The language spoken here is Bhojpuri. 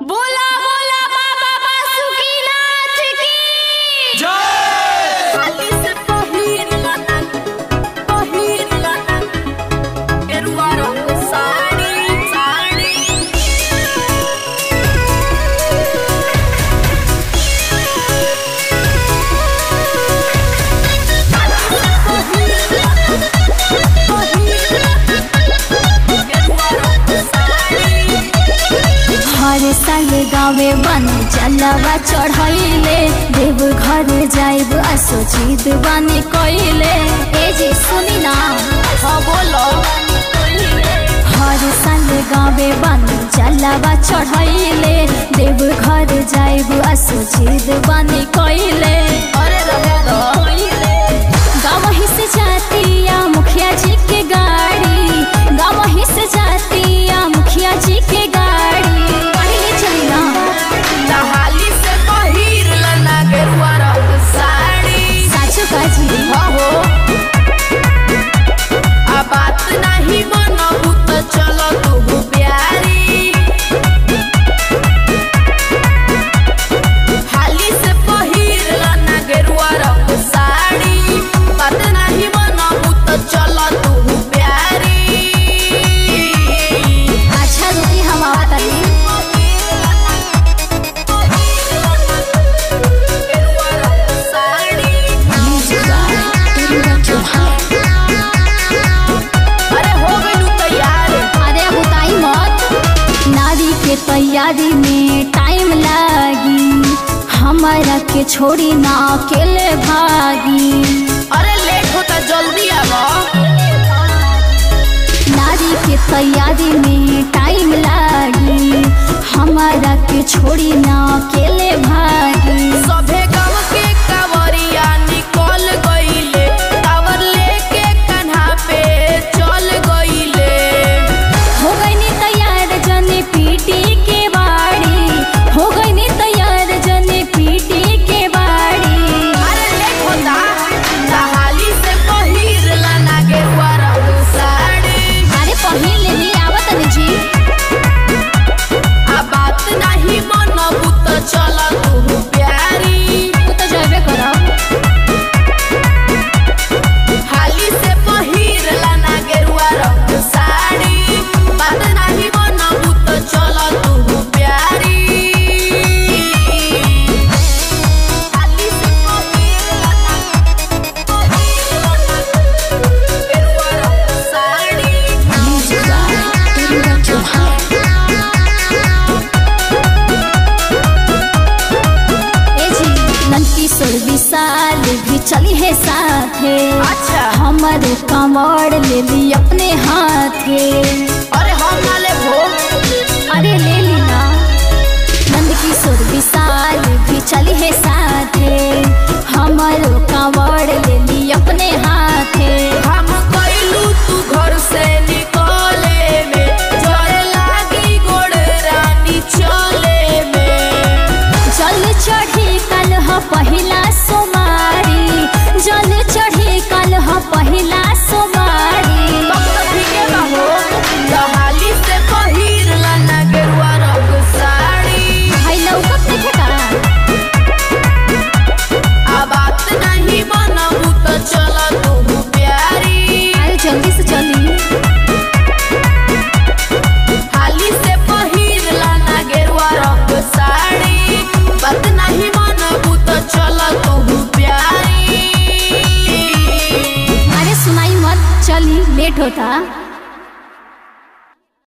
बोला बोला बाबा बासुकीनाथ की जय। हाली से पहिर लाना गेरुआ रंग साड़ी हर साल गावे बन चलवा चढ़ैले देव घर जाइब असोचित बानी कइले। ए जी सुनी ना, हाँ बोलो। हर साल गावे बन चलवा चढ़ैले देव घर जाइब असोचित बानी कइले। अरे रहे दो गावही से जातिया मुखिया जी के गाड़ी, गावही से जातिया मुखिया जी के गाड़ी। हाली से पहिर लाना गेरुआ रंग साड़ी। साचो काजी हाँ हो। आ बात नहीं मनबू तो चलो तू प्यारी। हाली से पहिर लाना गेरुआ रंग साड़ी। बात नहीं मनबू तो चलो तू प्यारी। अच्छा रुकी हम आवतनी। तैयारी में टाइम लागी, हमारा के छोड़ी ना अकेले भागी। अरे लेट होता जल्दी आवो। नारी के तैयारी में टाइम लागी, हमारा के छोड़ी ना अकेले भागी। सभे गाँव के कांवरिया निकल गइले, कांवर लेके कान्हा पे चल गइले। हो गई तैयार जने पीटी के बाड़ी, हो गई तैयार जने पीटी के बाड़ी। अरे लेट होता हाली से पहिर लाना गेरुआ रंग साड़ी। अरे पहिर लेनी आवत जी। आ बात नहीं मनबू तो चल तू प्यारी। तू तो जाबे करब। हाली से पहिर लाना गेरुआ रंग साड़ी। बात नहीं मनबू तो चल तू प्यारी। हाली से पहिर लाना गेरुआ रंग साड़ी। ए जी नंदकिशोर विशाल भी चली है साथे। अच्छा। हमारे कमर ले ली अपने हाथे। अरे हम ना ले भो। अरे ले ली ना। नंदकिशोर विशाल भी चली है साथे, हमारो कमर ले ली अपने हाथे। हम कइलू तू घर से निकले में, जरे लागी गोड़ रानी चले में। जल चढ़ी कल ह पहिला सोमारी, जल चढ़ी कल ह पहिला सोमारी। तब तो ठीके बा हो। हाली से पहिर लाना गेरुआ रंग साड़ी। भाई लौकत देखे का। आ बात नहीं मनबू तो चल तू प्यारी। अरे जल्दी से चली। हाली से पहिर लाना गेरुआ रंग साड़ी। बात नहीं मनबू तो चल तू प्यारी। अरे सुनाई मत, चली लेट होता।